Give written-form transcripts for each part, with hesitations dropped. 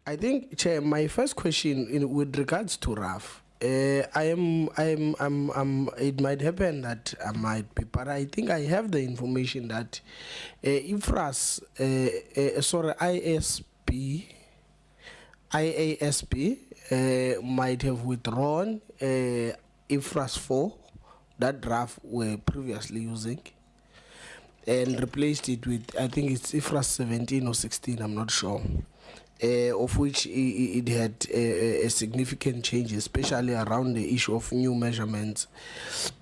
I think, Chair, my first question with regards to RAF, it might happen that I might be, but I think I have the information that IFRAS, IASB might have withdrawn IFRAS 4, that draft were previously using, and replaced it with, I think it's IFRAS 17 or 16, I'm not sure. Of which it had a significant change, especially around the issue of new measurements,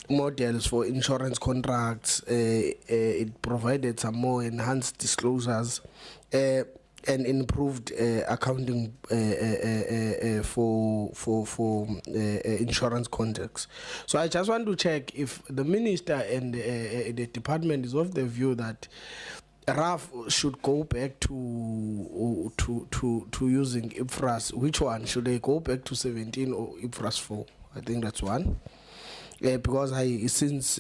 models for insurance contracts. It provided some more enhanced disclosures and improved accounting for insurance contracts. So I just want to check if the minister and the department is of the view that RAF should go back to using IFRAS. Which one? Should they go back to 17 or IFRAS 4? I think that's one. Because since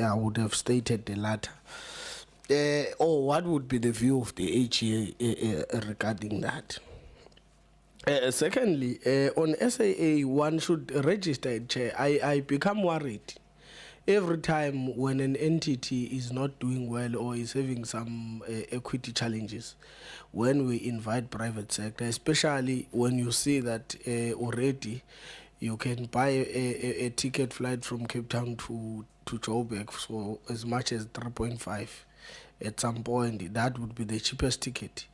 I would have stated the latter. Or what would be the view of the AGA regarding that? Secondly, on SAA, one should register it, Chair. I become worried every time when an entity is not doing well or is having some equity challenges, when we invite private sector, especially when you see that already you can buy a ticket flight from Cape Town to Joburg for as much as 3.5 at some point. That would be the cheapest ticket.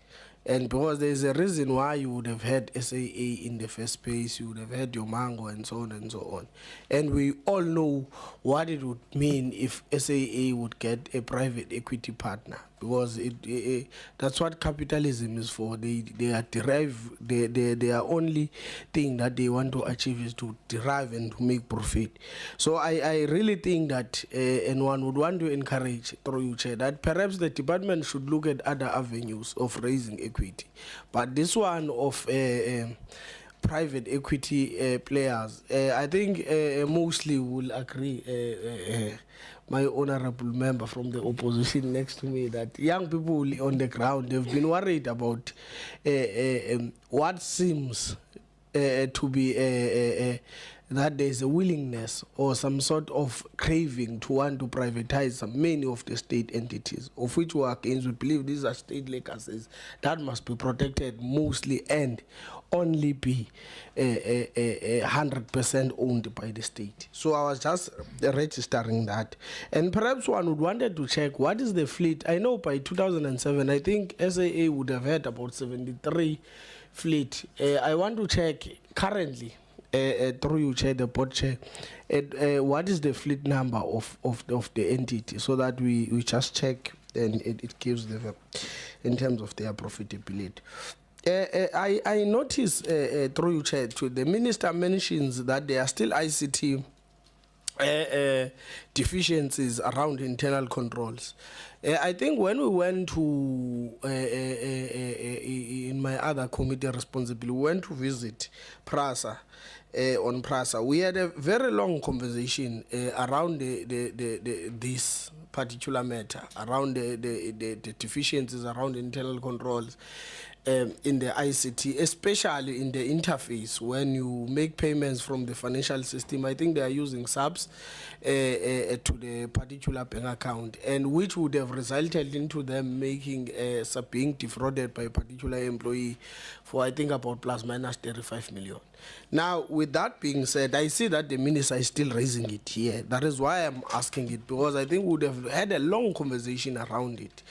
And because there's a reason why you would have had SAA in the first place, you would have had your Mango and so on and so on. And we all know what it would mean if SAA would get a private equity partner, because that's what capitalism is for. They are their only thing that they want to achieve is to derive and to make profit. So I really think that, and one would want to encourage through you, Chair, that perhaps the department should look at other avenues of raising equity. But this one of private equity players, I think mostly will agree, my honorable member from the opposition next to me, that young people on the ground have been worried about what seems to be that there's a willingness or some sort of craving to want to privatize many of the state entities, of which we are against. We believe these are state legacies that must be protected mostly and only be 100% owned by the state. So I was just registering that. And perhaps one would wanted to check what is the fleet. I know by 2007, I think SAA would have had about 73 fleet. I want to check currently, through you, Chair, the board chair, what is the fleet number of the entity, so that we just check and it gives them in terms of their profitability. I notice through you, Chair, to the minister mentions that there are still ICT deficiencies around internal controls. I think when we went to, in my other committee responsibility, we went to visit Prasa, on Prasa. We had a very long conversation around this particular matter, around the deficiencies around internal controls in the ICT, especially in the interface. When you make payments from the financial system, I think they are using subs to the particular bank account, and which would have resulted into them making being defrauded by a particular employee for, I think, about plus minus 35 million. Now, with that being said, I see that the minister is still raising it here. That is why I'm asking it, because I think we would have had a long conversation around it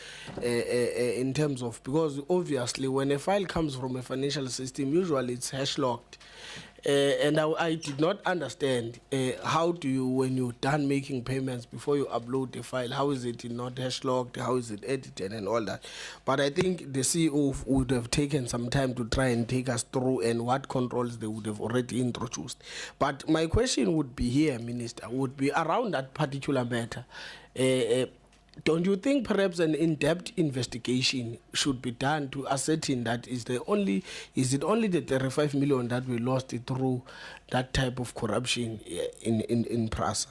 in terms of, because obviously when a file comes from a financial system, usually it's hash locked. And I did not understand how do you, when you're done making payments before you upload the file, how is it not hash locked, how is it edited and all that. But I think the CEO would have taken some time to try and take us through and what controls they would have already introduced. But my question would be here, Minister, would be around that particular matter. Don't you think perhaps an in-depth investigation should be done to ascertain that is it only the 35 million that we lost through that type of corruption in Prasa?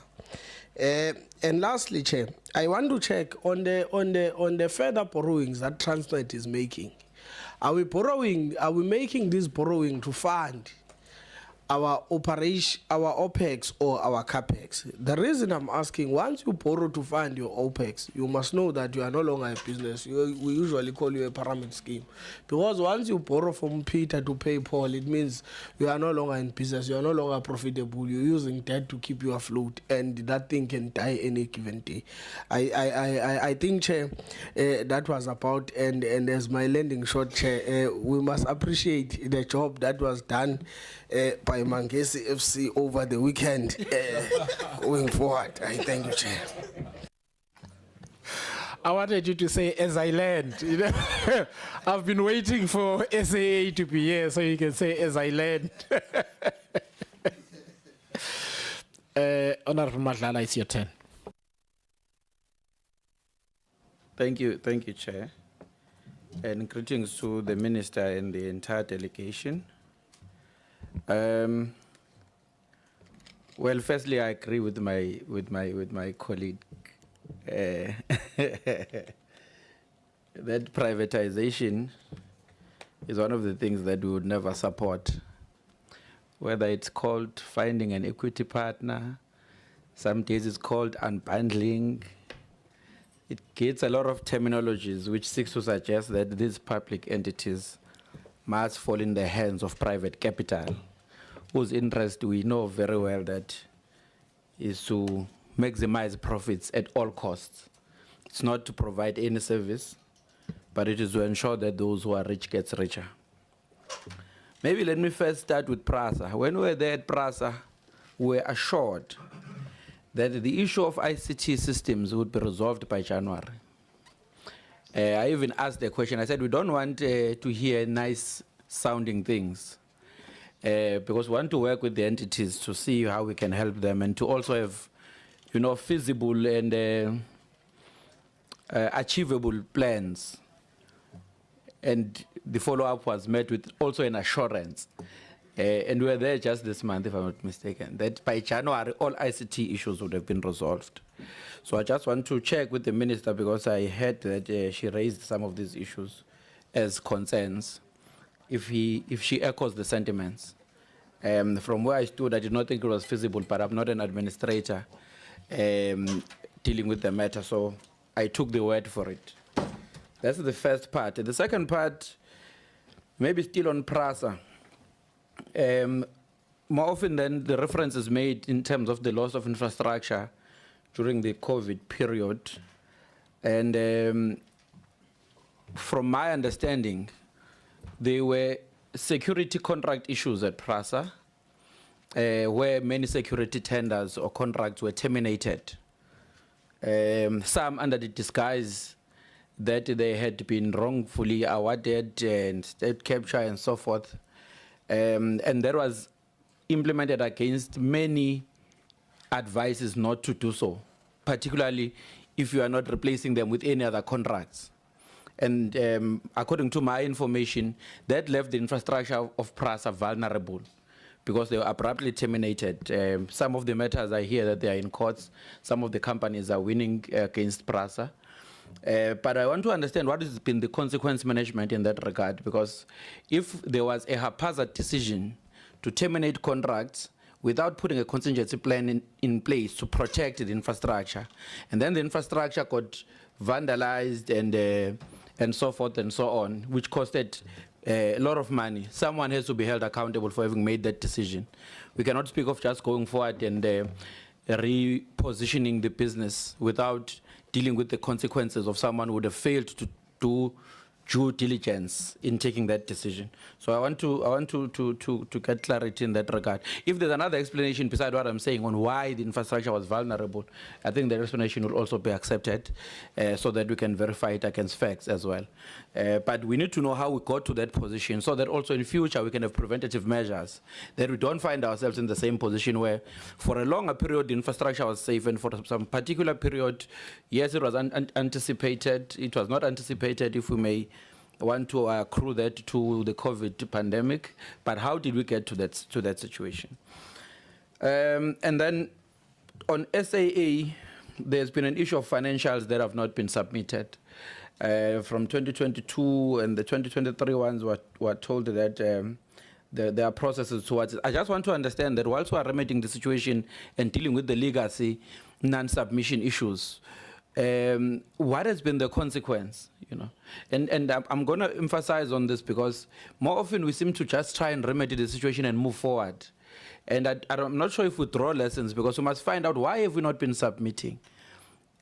And lastly, Chair, I want to check on the further borrowings that Transnet is making. Are we borrowing? Are we making this borrowing to fund our operation, our OPEX or our CAPEX? The reason I'm asking, once you borrow to fund your OPEX, you must know that you are no longer a business. We usually call you a pyramid scheme. Because once you borrow from Peter to pay Paul, it means you are no longer in business, you are no longer profitable, you're using debt to keep you afloat, and that thing can die any given day. I think, Chair, that was about, and as my landing shot, Chair, we must appreciate the job that was done by Mangesi FC over the weekend going forward. I thank you, Chair. I wanted you to say, as I learned. You know? I've been waiting for SAA to be here so you can say, as I learned. Honorable Madlala, it's your turn. Thank you, Chair. And greetings to the Minister and the entire delegation. Well, firstly, I agree with my colleague that privatization is one of the things that we would never support. Whether it's called finding an equity partner, some days it's called unbundling. It gets a lot of terminologies which seeks to suggest that these public entities must fall in the hands of private capital, whose interest we know very well that is to maximize profits at all costs. It's not to provide any service, but it is to ensure that those who are rich gets richer. Maybe let me first start with Prasa. When we were there at Prasa, we were assured that the issue of ICT systems would be resolved by January. I even asked the question, I said, we don't want to hear nice sounding things because we want to work with the entities to see how we can help them and to also have, you know, feasible and achievable plans. And the follow-up was met with also an assurance. And we were there just this month, if I'm not mistaken, that by January, all ICT issues would have been resolved. So I just want to check with the minister because I heard that she raised some of these issues as concerns. If she echoes the sentiments. From where I stood, I did not think it was feasible, but I'm not an administrator dealing with the matter, so I took the word for it. That's the first part. The second part, maybe still on Prasa. More often than the reference is made in terms of the loss of infrastructure during the COVID period. And from my understanding, there were security contract issues at Prasa, where many security tenders or contracts were terminated. Some under the disguise that they had been wrongfully awarded and state capture and so forth. And that was implemented against many advices not to do so, particularly if you are not replacing them with any other contracts. And according to my information, that left the infrastructure of Prasa vulnerable because they were abruptly terminated. Some of the matters I hear that they are in courts. Some of the companies are winning against Prasa. But I want to understand what has been the consequence management in that regard, because if there was a haphazard decision to terminate contracts without putting a contingency plan in place to protect the infrastructure, and then the infrastructure got vandalized and so forth and so on, which costed a lot of money, someone has to be held accountable for having made that decision. We cannot speak of just going forward and repositioning the business without dealing with the consequences of someone who would have failed to do due diligence in taking that decision. So I want to get clarity in that regard. If there's another explanation beside what I'm saying on why the infrastructure was vulnerable, I think the explanation will also be accepted so that we can verify it against facts as well. But we need to know how we got to that position so that also in future we can have preventative measures, that we don't find ourselves in the same position where for a longer period the infrastructure was safe and for some particular period, yes, it was anticipated, it was not anticipated, if we may want to accrue that to the COVID pandemic, but how did we get to that situation? And then on SAA, there's been an issue of financials that have not been submitted. from 2022, and the 2023 ones were told that there are processes towards it. I just want to understand that whilst we are remedying the situation and dealing with the legacy non-submission issues, what has been the consequence, you know? And I'm going to emphasize on this because more often we seem to just try and remedy the situation and move forward. And I'm not sure if we draw lessons, because we must find out why have we not been submitting,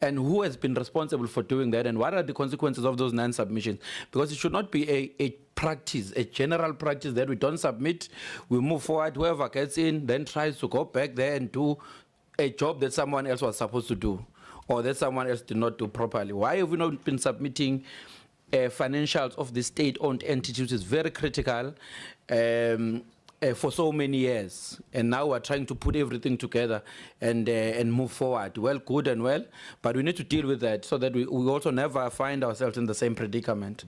and who has been responsible for doing that, and what are the consequences of those non-submissions. Because it should not be a practice, a general practice that we don't submit, we move forward, whoever gets in then tries to go back there and do a job that someone else was supposed to do, or that someone else did not do properly. Why have we not been submitting financials of the state-owned entities, which is very critical, for so many years, and now we're trying to put everything together and move forward. Well, good and well, but we need to deal with that so that we also never find ourselves in the same predicament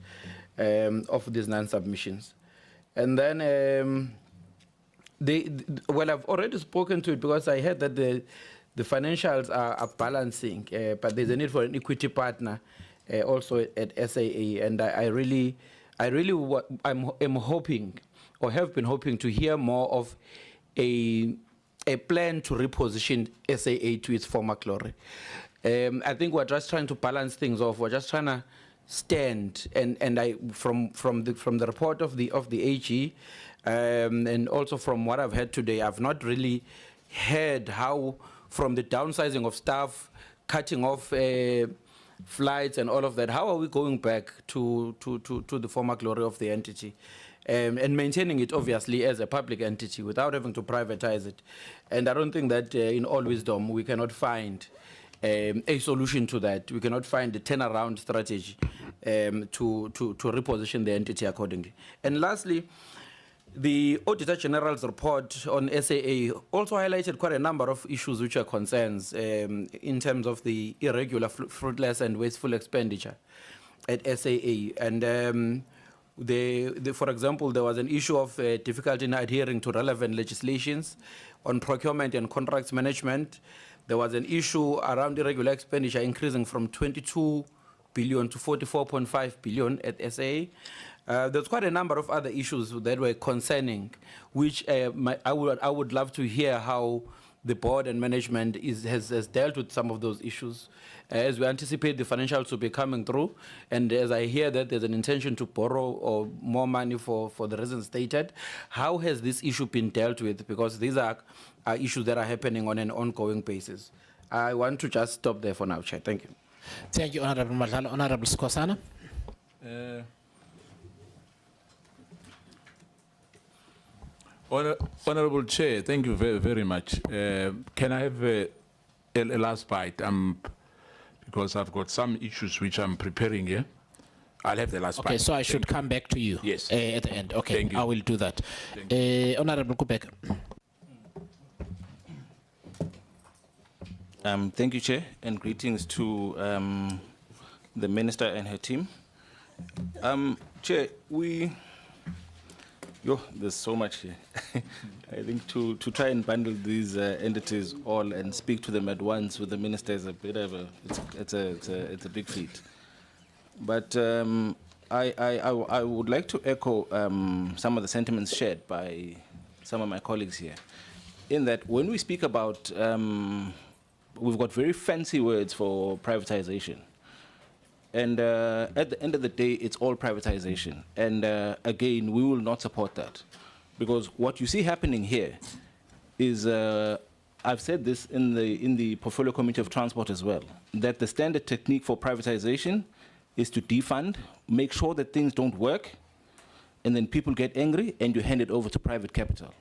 of these non-submissions. And then, well, I've already spoken to it because I heard that the financials are balancing, but there's a need for an equity partner also at SAA, and I'm hoping, or have been hoping, to hear more of a plan to reposition SAA to its former glory. I think we're just trying to balance things off. We're just trying to stand, and from the report of the AG, and also from what I've heard today, I've not really heard how, from the downsizing of staff, cutting off flights and all of that, how are we going back to the former glory of the entity? And maintaining it, obviously, as a public entity without having to privatize it. And I don't think that in all wisdom we cannot find a solution to that. We cannot find a turnaround strategy to reposition the entity accordingly. And lastly, the Auditor General's report on SAA also highlighted quite a number of issues which are concerns in terms of the irregular, fruitless and wasteful expenditure at SAA. And for example, there was an issue of difficulty in adhering to relevant legislations on procurement and contracts management. There was an issue around irregular expenditure increasing from 22 billion to 44.5 billion at SAA. There's quite a number of other issues that were concerning, which I would love to hear how the board and management has dealt with some of those issues, as we anticipate the financials to be coming through, and as I hear that there's an intention to borrow or more money for the reasons stated. How has this issue been dealt with? Because these are issues that are happening on an ongoing basis. I want to just stop there for now, Chair. Thank you. Thank you, Honorable Madlala. Honorable Skosana. Honorable Chair, thank you very, very much. Can I have a last bite? Because I've got some issues which I'm preparing here. I'll have the last bite. Okay, so I should come back to you. Yes. At the end. Okay, Thank you. I will do that. Honorable Kubek. Thank you, Chair, and greetings to the Minister and her team. Chair, there's so much here. I think to try and bundle these entities all and speak to them at once with the Minister is a bit of it's a big feat. But I would like to echo some of the sentiments shared by some of my colleagues here, in that when we speak about we've got very fancy words for privatization. And at the end of the day, it's all privatization. And again, we will not support that. Because what you see happening here is, I've said this in the Portfolio Committee of Transport as well, that the standard technique for privatization is to defund, make sure that things don't work, and then people get angry and you hand it over to private capital.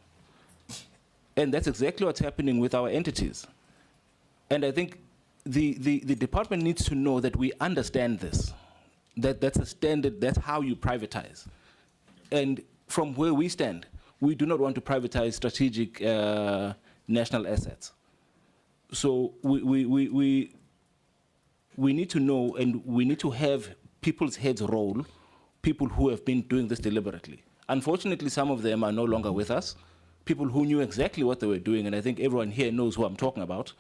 And that's exactly what's happening with our entities. And I think the department needs to know that we understand this, that's a standard, that's how you privatize. And from where we stand, we do not want to privatize strategic national assets. So we need to know, and we need to have people's heads roll, people who have been doing this deliberately. Unfortunately, some of them are no longer with us, people who knew exactly what they were doing, and I think everyone here knows who I'm talking about.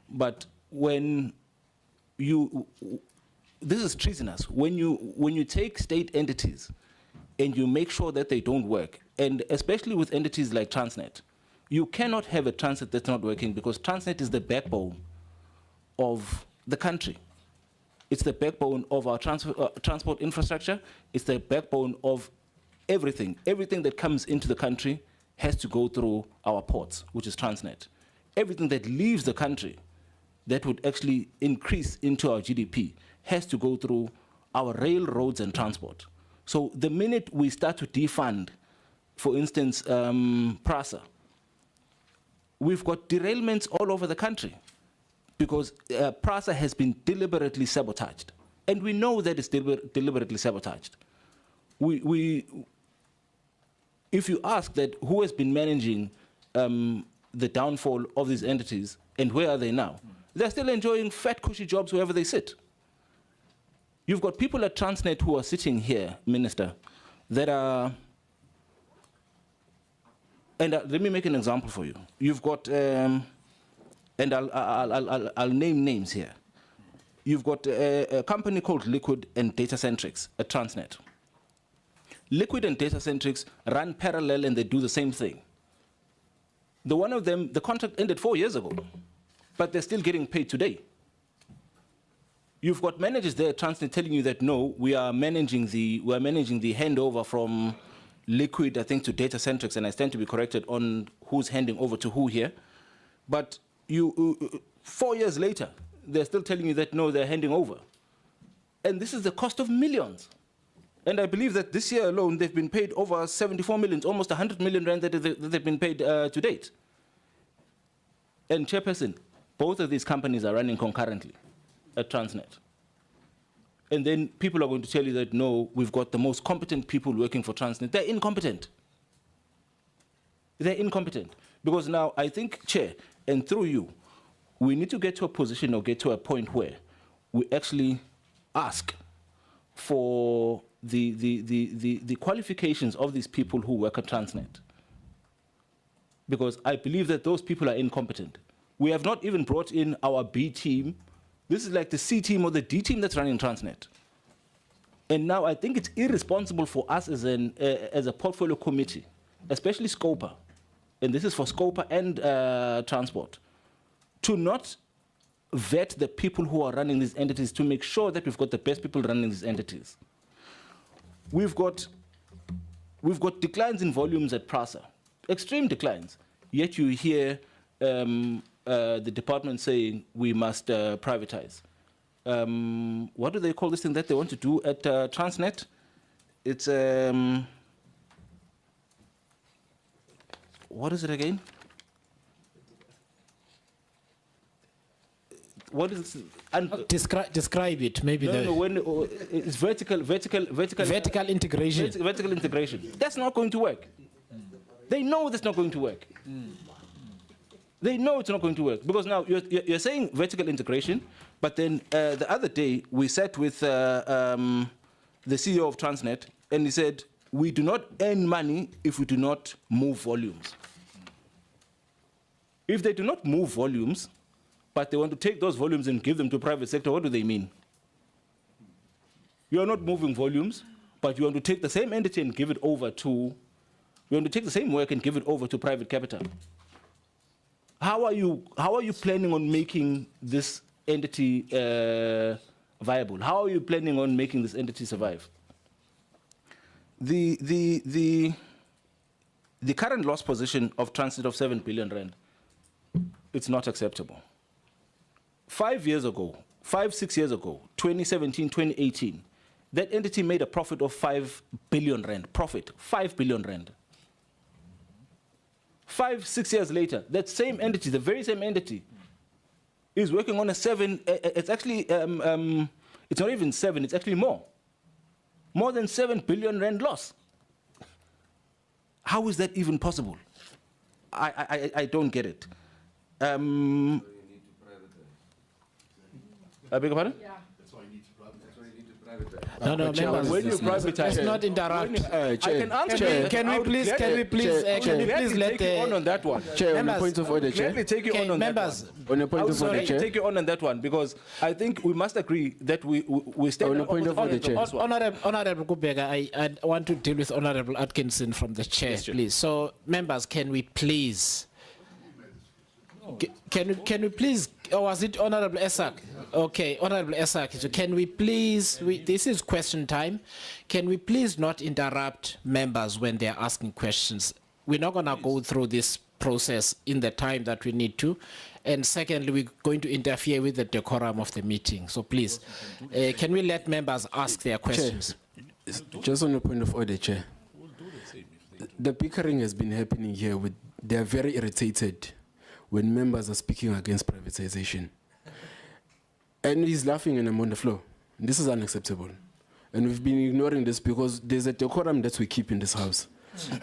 But when you this is treasonous. When you take state entities and you make sure that they don't work, and especially with entities like Transnet, you cannot have a Transnet that's not working, because Transnet is the backbone of the country. It's the backbone of our transport infrastructure. It's the backbone of everything. Everything that comes into the country has to go through our ports, which is Transnet. Everything that leaves the country that would actually increase into our GDP has to go through our railroads and transport. So the minute we start to defund, for instance, Prasa, we've got derailments all over the country because Prasa has been deliberately sabotaged. And we know that it's deliberately sabotaged. If you ask that who has been managing the downfall of these entities and where are they now, they're still enjoying fat, cushy jobs wherever they sit. You've got people at Transnet who are sitting here, Minister, that are, and let me make an example for you. You've got, and I'll name names here. You've got a company called Liquid and Datacentrics at Transnet. Liquid and Datacentrics run parallel and they do the same thing. The one of them, the contract ended 4 years ago, but they're still getting paid today. You've got managers there at Transnet telling you that no, we are managing the handover from Liquid, I think, to Datacentrics, and I stand to be corrected on who's handing over to who here. But 4 years later, they're still telling you that no, they're handing over. And this is the cost of millions. And I believe that this year alone, they've been paid over 74 million, almost 100 million rand that they've been paid to date. And Chairperson, both of these companies are running concurrently at Transnet. And then people are going to tell you that, no, we've got the most competent people working for Transnet. They're incompetent. They're incompetent. Because now, I think, Chair, and through you, we need to get to a position or get to a point where we actually ask for the qualifications of these people who work at Transnet. Because I believe that those people are incompetent. We have not even brought in our B team. This is like the C team or the D team that's running Transnet. And now I think it's irresponsible for us as a portfolio committee, especially Scopa, and this is for Scopa and Transport, to not vet the people who are running these entities to make sure that we've got the best people running these entities. We've got declines in volumes at Prasa, extreme declines, yet you hear the department saying we must privatize. What do they call this thing that they want to do at Transnet? It's, what is it again? What is Describe it, maybe. It's vertical integration. Vertical integration. That's not going to work. They know that's not going to work. They know it's not going to work, because now you're saying vertical integration, but then the other day we sat with the CEO of Transnet, and he said, we do not earn money if we do not move volumes. If they do not move volumes, but they want to take those volumes and give them to private sector, what do they mean? You are not moving volumes, but you want to take the same entity and give it over to, you want to take the same work and give it over to private capital. How are you planning on making this entity viable? How are you planning on making this entity survive? The current loss position of Transnet of 7 billion rand, it's not acceptable. 5 years ago, 6 years ago, 2017, 2018, that entity made a profit of 5 billion rand. Profit, 5 billion rand. 5, 6 years later, that same entity, the very same entity, is working on a 7, it's actually, it's not even 7, it's actually more. More than 7 billion rand loss. How is that even possible? I don't get it. I beg your pardon? Yeah. That's why you need to privatize. No, members. When you privatize, Let's not interrupt. I can answer. Can we please let take you on that one? Chair, on Members, a point of order, Chair. Gladly take you on that members. one. On a point of order, Chair. Take you on that one because I think we must agree that we stand On a point of order, Chair. Honorable Kubega, I want to deal with Honorable Atkinson from the chair, Yes, Chair. please. So, members, can we please? Can we please? Or was it Honorable Esak? Okay, Honorable Esak. So can we please? This is question time. Can we please not interrupt members when they are asking questions? We're not going to go through this process in the time that we need to. And secondly, we're going to interfere with the decorum of the meeting. So please, can we let members ask their questions? Just on a point of order, Chair. The bickering has been happening here. They are very irritated when members are speaking against privatization. And he's laughing and I'm on the floor. This is unacceptable. And we've been ignoring this because there's a decorum that we keep in this house.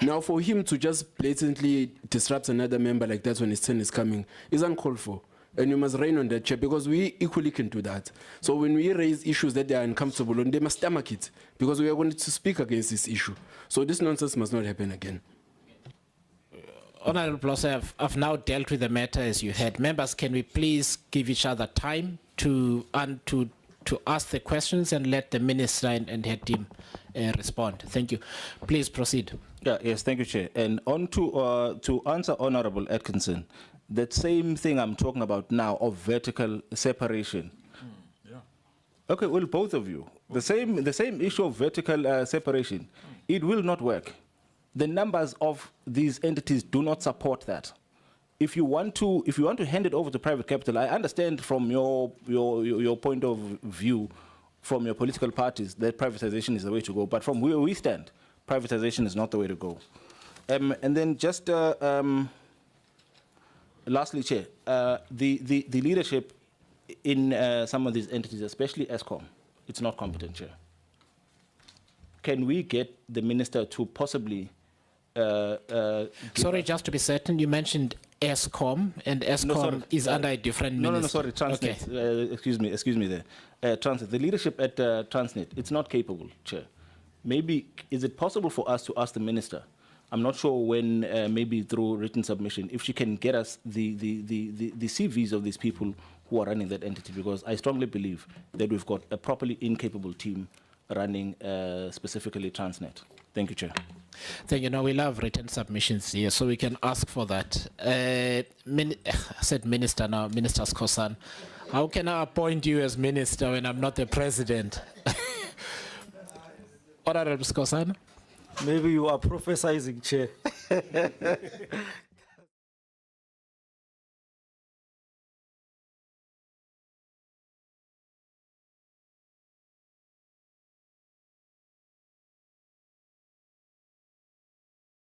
Now, for him to just blatantly disrupt another member like that when his turn is coming is uncalled for. And you must rein on that, Chair, because we equally can do that. So when we raise issues that they are uncomfortable on, they must stomach it, because we are going to speak against this issue. So this nonsense must not happen again. Honorable Prasa, I've now dealt with the matter as you had. Members, can we please give each other time to ask the questions and let the minister and her team respond? Thank you. Please proceed. Yeah, yes, thank you, Chair. And on to answer Honorable Atkinson, that same thing I'm talking about now of vertical separation. Okay, well, both of you, the same issue of vertical separation, it will not work. The numbers of these entities do not support that. If you want to hand it over to private capital, I understand from your point of view, from your political parties, that privatization is the way to go. But from where we stand, privatization is not the way to go. And then just lastly, Chair, the leadership in some of these entities, especially ESCOM, it's not competent, Chair. Can we get the minister to possibly sorry, just to be certain, you mentioned ESCOM, and ESCOM is under a different minister. No, sorry, Transnet. Okay. Excuse me there. Transnet, the leadership at Transnet, it's not capable, Chair. Maybe, is it possible for us to ask the minister, I'm not sure when, maybe through written submission, if she can get us the CVs of these people who are running that entity, because I strongly believe that we've got a properly incapable team running specifically Transnet. Thank you, Chair. Thank you. Now, we love written submissions here, so we can ask for that. I said minister now, Minister Skosan. How can I appoint you as minister when I'm not the president? Honorable Skosan? Maybe you are prophesizing, Chair.